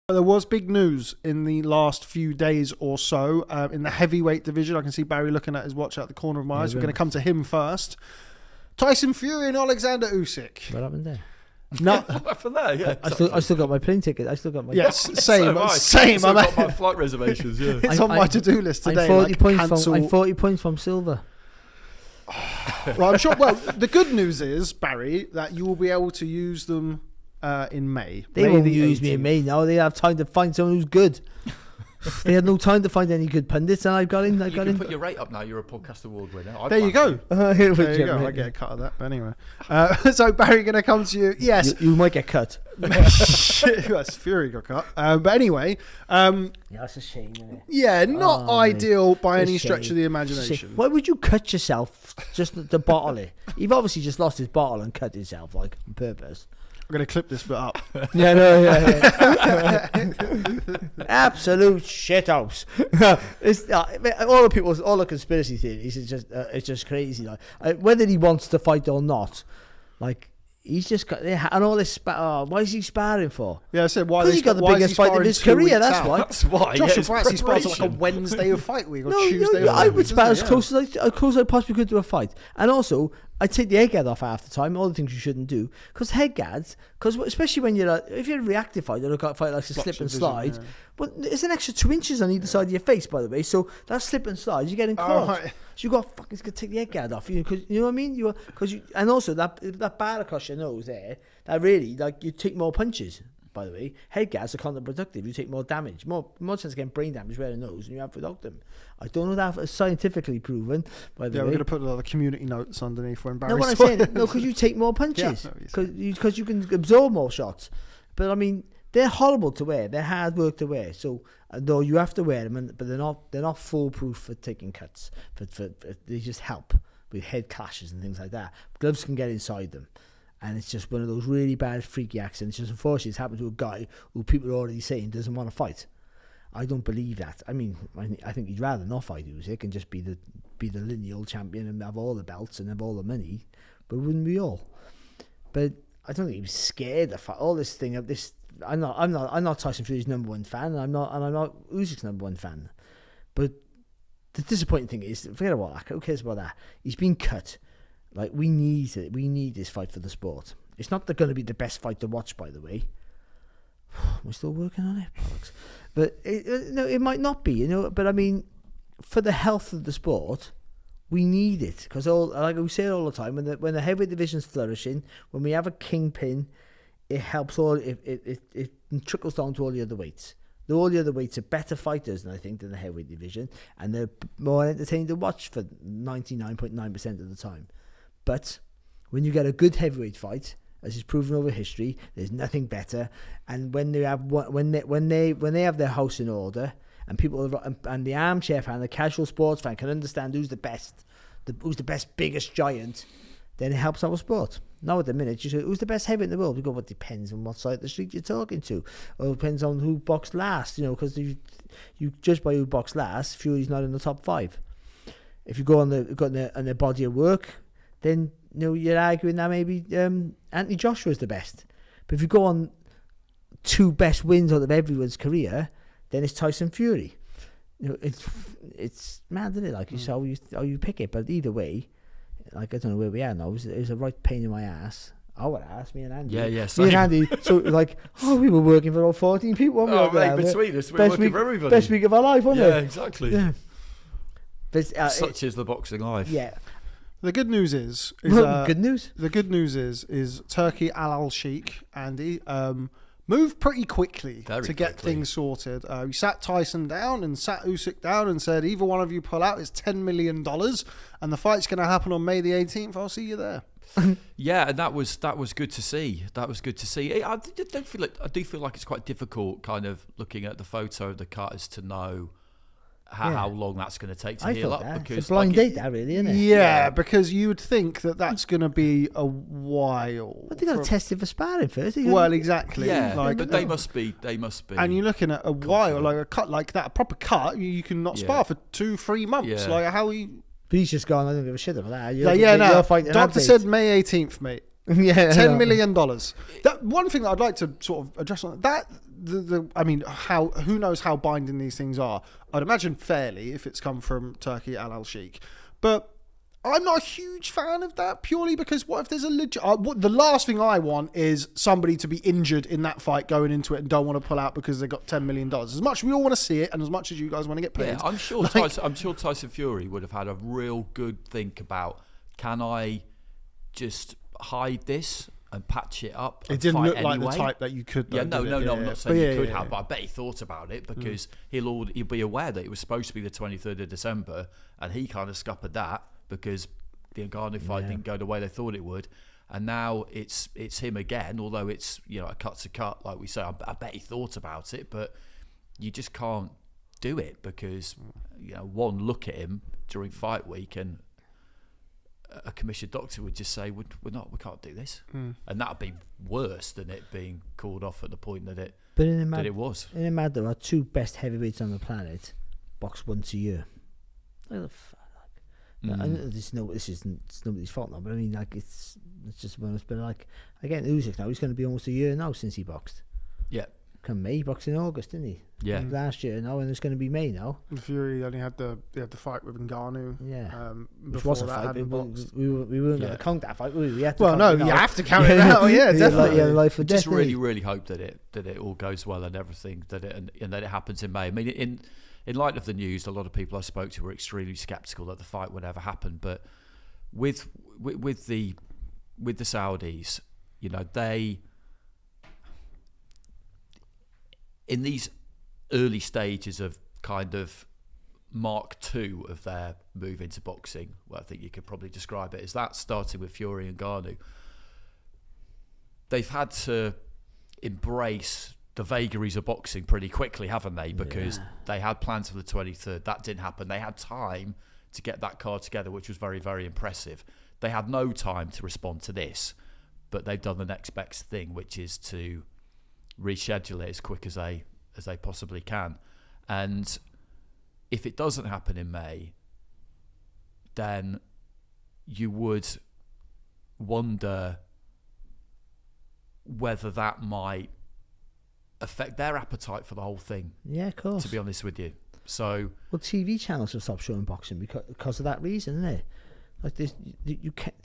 There was big news in the last few days or so in the heavyweight division. I can see Barry looking at his watch out the corner of my eyes. We're going to come to him first. Tyson Fury and Oleksandr Usyk. What happened there? No, What happened there? Yeah, I still got my plane ticket. I still got my same. I've got my flight reservations. Yeah. It's on my to-do list today. I'm 40 points from silver. Well, I'm sure. Well, the good news is, Barry, that you will be able to use them in May. They won't use me in May now. They have time to find someone who's good. They had no time to find any good pundits, and I've got in. You can put your rate up now. You're a podcast award winner. There you go. There you go. I get a cut of that. But anyway, so Barry, going to come to you. Yes, you might get cut. Yes, Fury got cut. But anyway, yeah, that's a shame, isn't it? Yeah, not ideal by any It's a stretch shame. of the imagination. Why would you cut yourself just to bottle it? You've obviously just lost his bottle and cut himself like on purpose. I'm going to clip this bit up. Yeah. Absolute shithouse. It's all the conspiracy theories. It's just crazy. Like whether he wants to fight or not, like he's just got and all this. Why is he sparring for? Yeah, I said why. Because he's got the biggest fight of his career. That's why. That's why. Joshua actually spars like a Wednesday of fight week or Tuesday. I would spar as close as I possibly could to a fight, and also I'd take the head guard off half the time. All the things you shouldn't do, because head guards, especially when if you're a reactive fighter, a fight like a slip and slide. Yeah. But there's an extra 2 inches on either side of your face, by the way. So that slip and slide, you're getting caught. Right. So you got fucking take the head guard off, because you know what I mean. And also that bar across your nose there, that really you take more punches. By the way, head guards are counterproductive. You take more damage, more chance of getting brain damage wearing a nose than you have without them. I don't know that it's scientifically proven. By the way, we're going to put a lot of community notes underneath when Barry. No, what I'm saying, because you take more punches, because you can absorb more shots. But I mean, they're horrible to wear. They're hard work to wear. So though you have to wear them, but they're not foolproof for taking cuts. For they just help with head clashes and things like that. Gloves can get inside them. And it's just one of those really bad freaky accidents. Just unfortunately, it's happened to a guy who people are already saying doesn't want to fight. I don't believe that. I mean, I think he'd rather not fight Usyk and just be the lineal champion and have all the belts and have all the money. But wouldn't we all? But I don't think he was scared of all this thing. Of this, I'm not Tyson Fury's number one fan. I'm not Usyk's number one fan. But the disappointing thing is, forget about that. Who cares about that? He's been cut. Like, we need it. We need this fight for the sport. It's not going to be the best fight to watch, by the way. We're still working on it, Alex. But it might not be, But I mean, for the health of the sport, we need it, because like we say all the time, when the heavyweight division's flourishing, when we have a kingpin, it helps all. It trickles down to all the other weights. All the other weights are better fighters than the heavyweight division, and they're more entertaining to watch for 99.9% of the time. But when you get a good heavyweight fight, as is proven over history, there's nothing better. And when they have their house in order, and the armchair fan, the casual sports fan can understand who's the best, biggest giant, then it helps our sport. Now at the minute, you say who's the best heavyweight in the world? We go, well, it depends on what side of the street you're talking to, or it depends on who boxed last. Because you judge by who boxed last. Fury's not in the top 5. If you go on the body of work, then you're arguing that maybe Anthony Joshua is the best. But if you go on 2 best wins out of everyone's career, then it's Tyson Fury. It's mad, isn't it? Like, it's how you pick it. But either way, like, I don't know where we are now. It was a right pain in my ass. Our ass, me and Andy. Yeah, same. Me and Andy. So like, we were working for all 14 people. Between us, we're working for everybody. Best week of our life, wasn't it? Yeah, exactly. Yeah. But, such is the boxing life. Yeah. The good news is good news. The good news is Turkey Al Sheikh, Andy, moved pretty quickly to get things sorted. He sat Tyson down and sat Usyk down and said, either one of you pull out, it's $10 million, and the fight's going to happen on May the 18th. I'll see you there. Yeah, and that was good to see. That was good to see. I do feel like it's quite difficult, kind of looking at the photo of the cut, as to know how long that's going to take to heal up. Because it's a blind date, that really, isn't it? Yeah, because you would think that's going to be a while. But they got to test it for sparring first. Well, exactly. Yeah, but they must be. And you're looking at a while, like a cut like that, a proper cut. You can not spar for 2-3 months. Yeah. Like how he. But he's just gone, I don't give a shit about that. No. Doctor said May 18th, mate. Yeah, $10 million. That one thing that I'd like to sort of address on that. I mean, who knows how binding these things are? I'd imagine fairly if it's come from Turki Al-Sheikh, but I'm not a huge fan of that purely because what if there's a legit... the last thing I want is somebody to be injured in that fight going into it and don't want to pull out because they got $10 million. As much as we all want to see it and as much as you guys want to get paid. Yeah, I'm sure Tyson Fury would have had a real good think about, can I just hide this and patch it up? It didn't look like the type that you could. Though, no, I'm not saying he could have, but I bet he thought about it because he'll be aware that it was supposed to be the 23rd of December, and he kind of scuppered that because the Ngannou fight didn't go the way they thought it would, and now it's him again. Although it's a cut's a cut, like we say. I bet he thought about it, but you just can't do it because one look at him during fight week and a commissioned doctor would just say, we can't do this. And that would be worse than it being called off at the point that it was. In a matter, our two best heavyweights on the planet box once a year. What the fuck? I know this isn't nobody's fault now, but I mean, like, it's just one of those. But like, again, Usyk now, he's going to be almost a year now since he boxed. Yeah. Come May, he boxed in August, didn't he? Yeah. Last year now, and it's going to be May now. Fury only had the fight with Ngannou. Yeah. Which was a fight. We weren't going to count that fight. We had to you have to count it out. Yeah, definitely. Life or death. Just really hope that it all goes well and everything and that it happens in May. I mean, in light of the news, a lot of people I spoke to were extremely sceptical that the fight would ever happen. But with the Saudis, they, in these early stages of kind of Mark II of their move into boxing, well, I think you could probably describe it as that, starting with Fury and Ngannou, they've had to embrace the vagaries of boxing pretty quickly, haven't they? Because they had plans for the 23rd. That didn't happen. They had time to get that card together, which was very, very impressive. They had no time to respond to this, but they've done the next best thing, which is to reschedule it as quick as they possibly can. And if it doesn't happen in May, then you would wonder whether that might affect their appetite for the whole thing. Yeah, of course. To be honest with you. So, well, TV channels have stopped showing boxing because of that reason, isn't it? Like this, you can't.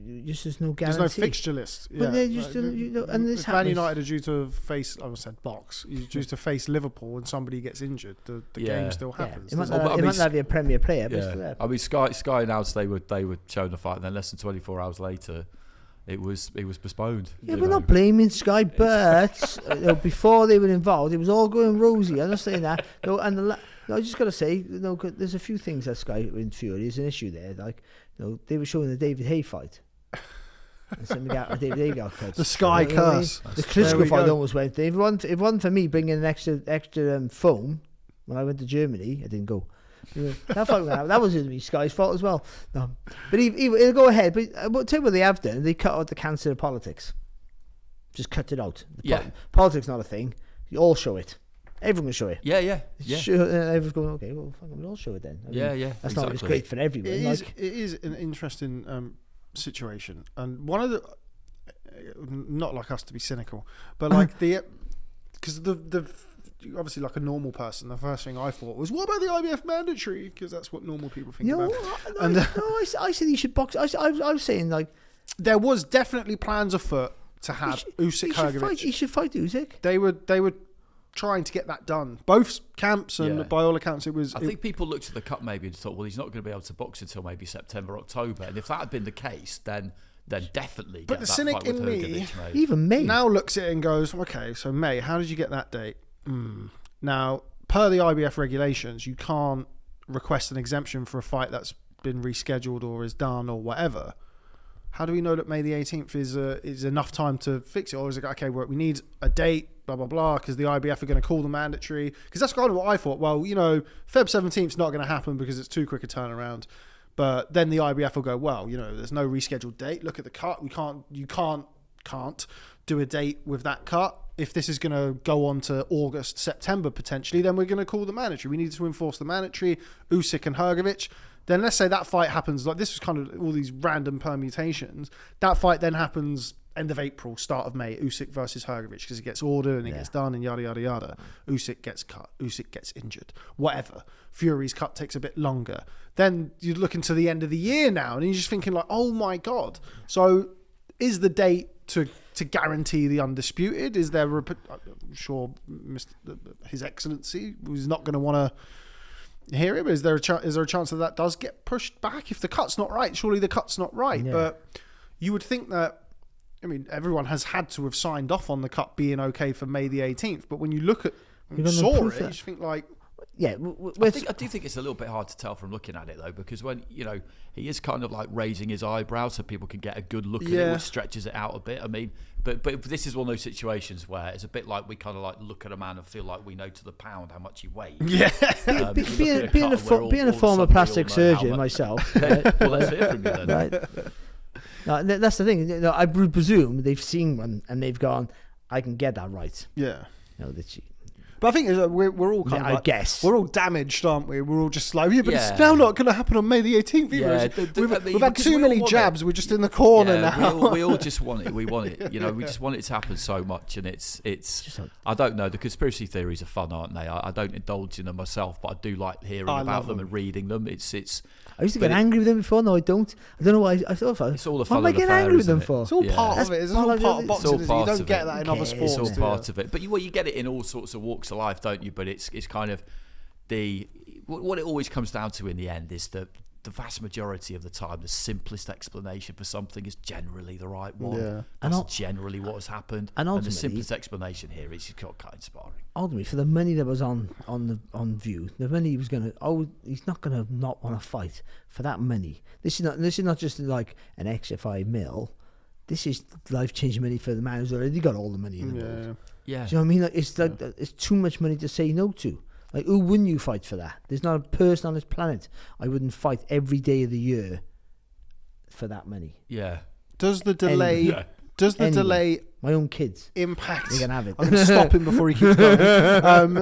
There's no guarantee. There's no fixture list. But and this Man United are due to face. I said box. You're due to face Liverpool, and somebody gets injured. The game still happens. It might not be a Premier player. But I mean, Sky announced they would show the fight, and then less than 24 hours later, it was postponed. Yeah, we're not blaming Sky, but before they were involved, it was all going rosy. I'm not saying that. I just got to say, there's a few things that Sky in Fury is an issue there. Like, they were showing the David Haye fight. And David Haye got cut. The Sky curse. The Klitschko fight almost went. If it wasn't for me bringing an extra foam when I went to Germany, I didn't go. That fight went out. That was going to be Sky's fault as well. No. But he'll go ahead. But I'll tell you what they have done. They cut out the cancer of politics. Just cut it out. Politics not a thing. You all show it. Everyone can show it. Yeah. Sure, everyone's going, okay, well, we'll all show it then. That's exactly. Not as great for everyone. It is an interesting situation. And one of the, not like us to be cynical, but like because the obviously like a normal person, the first thing I thought was, what about the IBF mandatory? Because that's what normal people think about. I said he should box. I was saying, like, there was definitely plans afoot to have Usyk Hrgović. He should fight Usyk. They were trying to get that done. Both camps, and by all accounts, it was. I think people looked at the cut maybe and thought, well, he's not going to be able to box until maybe September, October. And if that had been the case, then definitely. But the cynic in me, even me, now looks at it and goes, okay, so May, how did you get that date? Now, per the IBF regulations, you can't request an exemption for a fight that's been rescheduled or is done or whatever. How do we know that May the 18th is enough time to fix it? Or is it, okay, we need a date, blah, blah, blah, because the IBF are going to call the mandatory? Because that's kind of what I thought. Well, Feb 17th is not going to happen because it's too quick a turnaround. But then the IBF will go, well, there's no rescheduled date. Look at the cut. You can't do a date with that cut. If this is going to go on to August, September potentially, then we're going to call the mandatory. We need to enforce the mandatory. Usyk and Hrgović. Then let's say that fight happens, like this was kind of all these random permutations. That fight then happens end of April, start of May, Usyk versus Hrgović, because it gets ordered and it gets done and yada, yada, yada. Usyk gets cut. Usyk gets injured. Whatever. Fury's cut takes a bit longer. Then you look into the end of the year now and you're just thinking like, oh my God. So is the date to guarantee the undisputed? Is there, I'm sure His Excellency was not going to want to hear it, but is there a chance that does get pushed back? If the cut's not right, surely the cut's not right. Yeah. But you would think that, I mean, everyone has had to have signed off on the cut being okay for May the 18th. But when you look at you just think like... Yeah, I do think it's a little bit hard to tell from looking at it, though, because when, he is kind of like raising his eyebrows so people can get a good look at it, which stretches it out a bit. I mean, but this is one of those situations where it's a bit like we kind of like look at a man and feel like we know to the pound how much he weighs. Yeah. Being a former plastic surgeon myself. Right? Well, let's hear from you then. Right. No, that's the thing. I would presume they've seen one and they've gone, I can get that right. Yeah. But I think we're all kind of like, guess we're all damaged, aren't we? We're all just like, but it's now not going to happen on May the 18th either. We've had too many jabs. We're just in the corner now. We all just want it. We want it. We just want it to happen so much, and it's. I don't know. The conspiracy theories are fun, aren't they? I don't indulge in them myself, but I do like hearing about them and reading them. It's. I used to get angry with them before. No, I don't. I don't know why. I thought it's all the fun. What am I getting angry with them for? It's all part of it. It's all part of boxing. You don't get that in other sports. It's all part of it. But you get it in all sorts of walks of life, don't you? But it's kind of what it always comes down to in the end is that the vast majority of the time, the simplest explanation for something is generally the right one. Yeah. That's generally what has happened. And the simplest explanation here is you've got cutting sparring. Ultimately, for the money that was on view, the money he was going to, he's not going to not want to fight for that money. This is not just like an extra $5 million. This is life-changing money for the man who's already got all the money in the world. Yeah. Do you know what I mean? Like, it's too much money to say no to. Like, who wouldn't you fight for that? There's not a person on this planet I wouldn't fight every day of the year for that money. Yeah. Does the delay... delay... My own kids. Impact... You can have it. I'm going to stop him before he keeps going.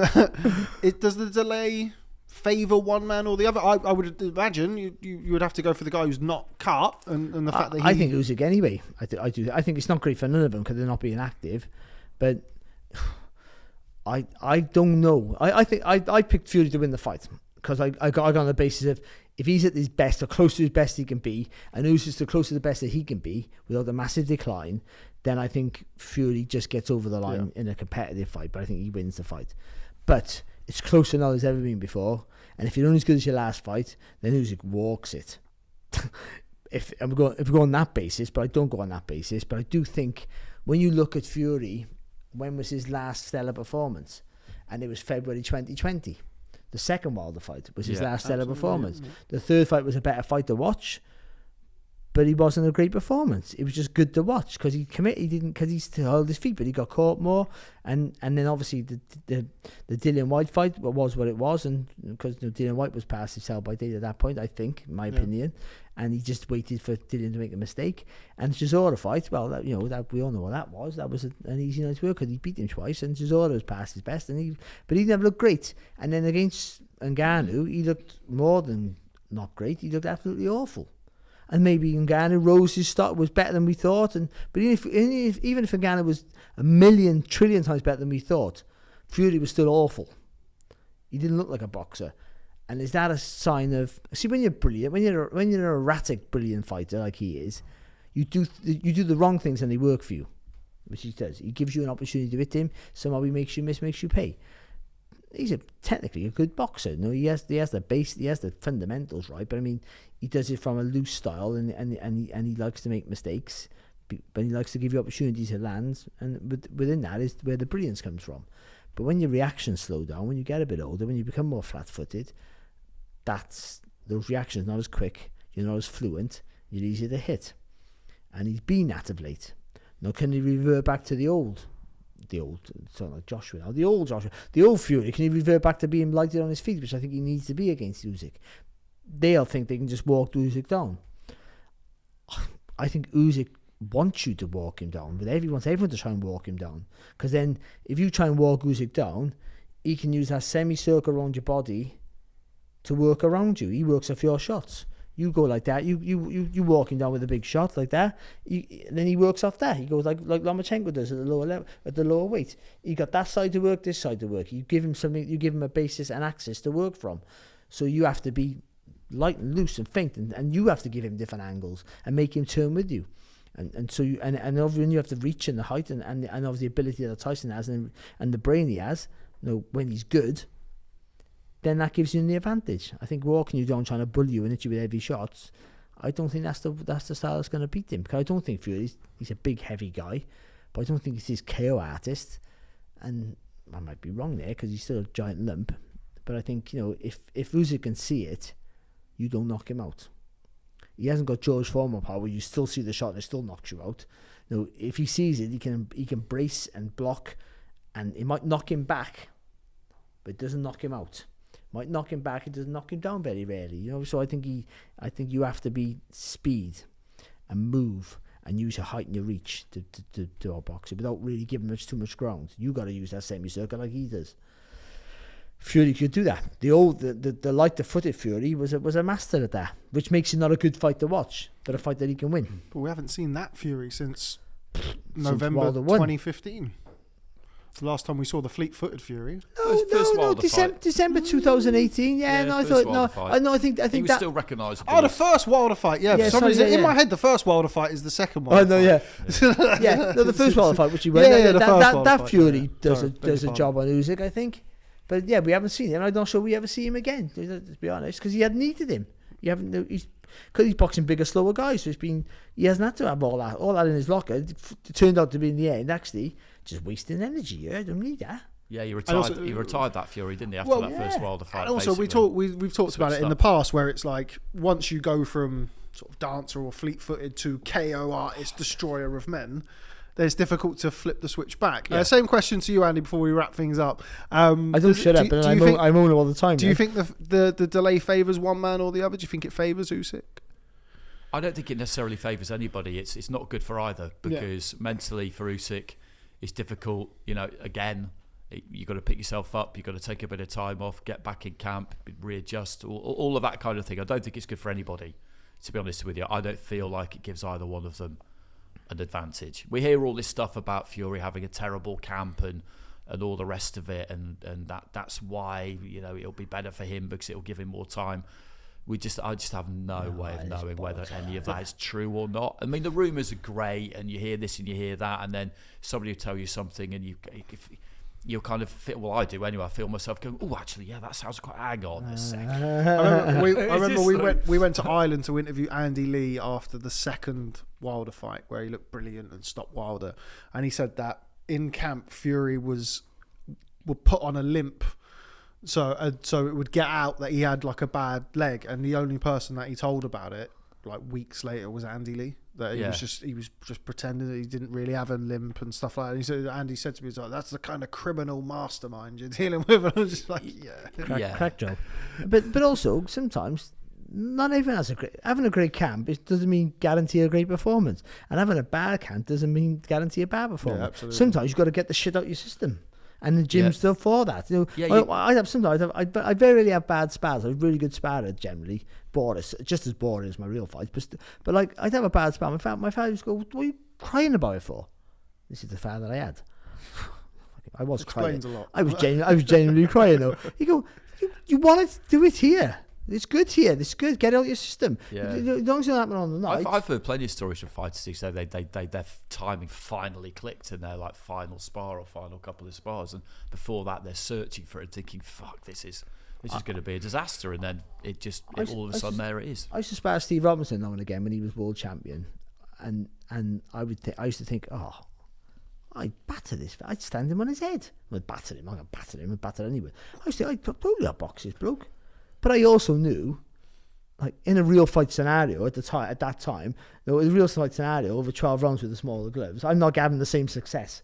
Does the delay favour one man or the other? I would imagine you would have to go for the guy who's not cut and the fact that I think Usyk anyway. I do. I think it's not great for none of them because they're not being active. But... I don't know. I think I picked Fury to win the fight because I got on the basis of if he's at his best or close to his best he can be, and Usyk's the close to the best that he can be without a massive decline, then I think Fury just gets over the line in a competitive fight. But I think he wins the fight. But it's closer now than it's ever been before. And if you're only as good as your last fight, then Usyk walks it. if we go on that basis, but I don't go on that basis. But I do think when you look at Fury. When was his last stellar performance? And it was February 2020. The second Wilder fight was his last stellar performance. Yeah. The third fight was a better fight to watch, but he wasn't a great performance. It was just good to watch because he committed. He didn't because he still held his feet, but he got caught more. And then obviously the Dillian White fight was what it was, and because Dillian White was past his sell by date at that point, I think, in my opinion. And he just waited for Dillian to make a mistake. And Chisora fight, well, that we all know what that was. That was an easy night's work because he beat him twice, and Chisora was past his best, but he never looked great. And then against Ngannou, he looked more than not great. He looked absolutely awful. And maybe Ngannou rose his stock was better than we thought. But even if Ngannou was a million trillion times better than we thought, Fury was still awful. He didn't look like a boxer. And is that a sign of... See, when you're brilliant, when you're an erratic, brilliant fighter like he is, you do the wrong things and they work for you, which he does. He gives you an opportunity to hit him. Somehow he makes you miss, makes you pay. He's technically a good boxer. No, he has the base, he has the fundamentals right. But I mean, he does it from a loose style, and he likes to make mistakes, but he likes to give you opportunities to land. And within that is where the brilliance comes from. But when your reactions slow down, when you get a bit older, when you become more flat-footed, those reactions not as quick, you're not as fluent, you're easier to hit. And he's been that of late. Now, can he revert back to the old, sound like Joshua now, the old Fury? Can he revert back to being lighted on his feet, which I think he needs to be against Usyk? They'll think they can just walk Usyk down. I think Usyk wants you to walk him down, but everyone to try and walk him down. Because then, if you try and walk Usyk down, he can use that semicircle around your body to work around you. He works off your shots. You go like that. You walk him down with a big shot like that. Then he works off that. He goes like Lomachenko does at the lower level, at the lower weight. He got that side to work, this side to work. You give him something. You give him a basis and axis to work from. So you have to be light and loose and feint, and you have to give him different angles and make him turn with you. And so you, and obviously you have the reach and the height and of the ability that Tyson has and the brain he has. When he's good, then that gives you the advantage. I think walking you down, trying to bully you and hit you with heavy shots, I don't think that's the style that's going to beat him. Because I don't think Fury, he's a big heavy guy, but I don't think he's this KO artist. And I might be wrong there because he's still a giant lump. But I think, if Usyk can see it, you don't knock him out. He hasn't got George Foreman power. You still see the shot and it still knocks you out. If he sees it, he can brace and block, and it might knock him back, but it doesn't knock him out. Might knock him back, it doesn't knock him down very rarely. So I think you have to be speed and move and use your height and your reach to outbox it without really giving too much ground. You got to use that semicircle like he does. Fury could do that. The lighter-footed Fury was a master at that, which makes it not a good fight to watch, but a fight that he can win. But we haven't seen that Fury since November 2015. The last time we saw the fleet-footed Fury. No, December 2018. I think he was still recognisable. Oh, the first Wilder fight. Yeah, for some reason in my head, the first Wilder fight is the second one. Oh no, yeah. The first Wilder fight, which he won. That Fury does a job on Usyk, I think. But yeah, we haven't seen him. I'm not sure we ever see him again, to be honest, because he hadn't needed him. Because he's boxing bigger, slower guys. So he hasn't had to have all that in his locker. It turned out to be in the end, actually, just wasting energy. Yeah, I don't need that. Yeah, he retired that Fury, didn't he, after that first Wilder fight? And also, we've talked about it in the past, where it's like once you go from sort of dancer or fleet-footed to KO artist, destroyer of men, then it's difficult to flip the switch back. Yeah. Same question to you, Andy, before we wrap things up. I don't shut up, but I'm on all the time. Do you think the delay favours one man or the other? Do you think it favours Usyk? I don't think it necessarily favours anybody. It's not good for either, because mentally for Usyk, it's difficult. Again, you've got to pick yourself up. You've got to take a bit of time off, get back in camp, readjust, all of that kind of thing. I don't think it's good for anybody, to be honest with you. I don't feel like it gives either one of them an advantage. We hear all this stuff about Fury having a terrible camp and all the rest of it, and that's why it'll be better for him because it'll give him more time. I just have no way of knowing whether any of that is true or not. I mean, the rumours are great, and you hear this and you hear that, and then somebody will tell you something, and you'll kind of feel, well, I do anyway, I feel myself going, oh, actually, yeah, that sounds quite, hang on a second. I remember we went to Ireland to interview Andy Lee after the second Wilder fight, where he looked brilliant and stopped Wilder, and he said that in camp Fury would put on a limp, so it would get out that he had like a bad leg, and the only person that he told about it like weeks later was Andy Lee. That he was just pretending that he didn't really have a limp and stuff like that. Andy said to me, he's like, that's the kind of criminal mastermind you're dealing with. And I was just like, crack job. But also sometimes not even having a great camp, it doesn't mean guarantee a great performance, and having a bad camp doesn't mean guarantee a bad performance. Sometimes you've got to get the shit out of your system. And the gym's still for that. I very rarely have bad spars. I'm a really good sparrer generally. Just as boring as my real fights. But like, I'd have a bad spar. My father would go, what are you crying about it for? This is the father that I had. I was crying. A lot. I was genuinely crying though. You go, you want to do it here. It's good here. It's good. Get it out of your system. Yeah. As long as it's not happening on the night. I've heard plenty of stories from fighters who say their timing finally clicked in their like final spar or final couple of spars, and before that they're searching for it, thinking, "Fuck, this is going to be a disaster," and then all of a sudden there it is. I used to spar Steve Robinson now and again when he was world champion, and I used to think, oh, I'd batter this. I'd stand him on his head. I'd batter him. I'd batter anyway. I used to think, I'd totally outbox this bloke. But I also knew, like, in a real fight scenario at that time, there was a real fight scenario over 12 rounds with the smaller gloves. I'm not having the same success.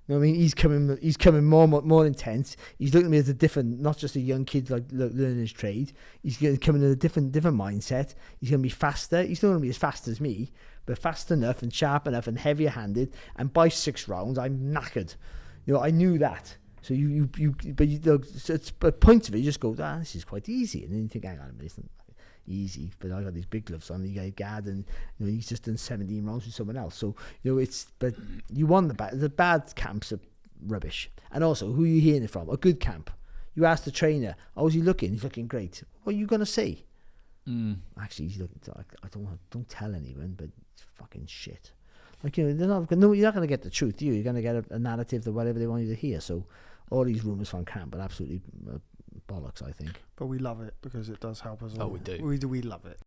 You know what I mean? He's coming more intense. He's looking at me as a different, not just a young kid like learning his trade. He's coming in a different mindset. He's going to be faster. He's not going to be as fast as me, but fast enough and sharp enough and heavier handed. And by 6 rounds, I'm knackered. I knew that. So but points of it, you just go, this is quite easy, and then you think, hang on a minute, it's not easy. But I got these big gloves on. You got a guard, and he's just done 17 rounds with someone else. So but you won the bad camps are rubbish. And also, who are you hearing it from? A good camp. You ask the trainer, "How's he looking?" He's looking great. What are you gonna say? Actually, he's looking. I don't tell anyone, but it's fucking shit. Like you're not gonna get the truth. You're gonna get a narrative that whatever they want you to hear. So all these rumours from camp are absolutely bollocks, I think. But we love it because it does help us all. Oh, we do. We love it.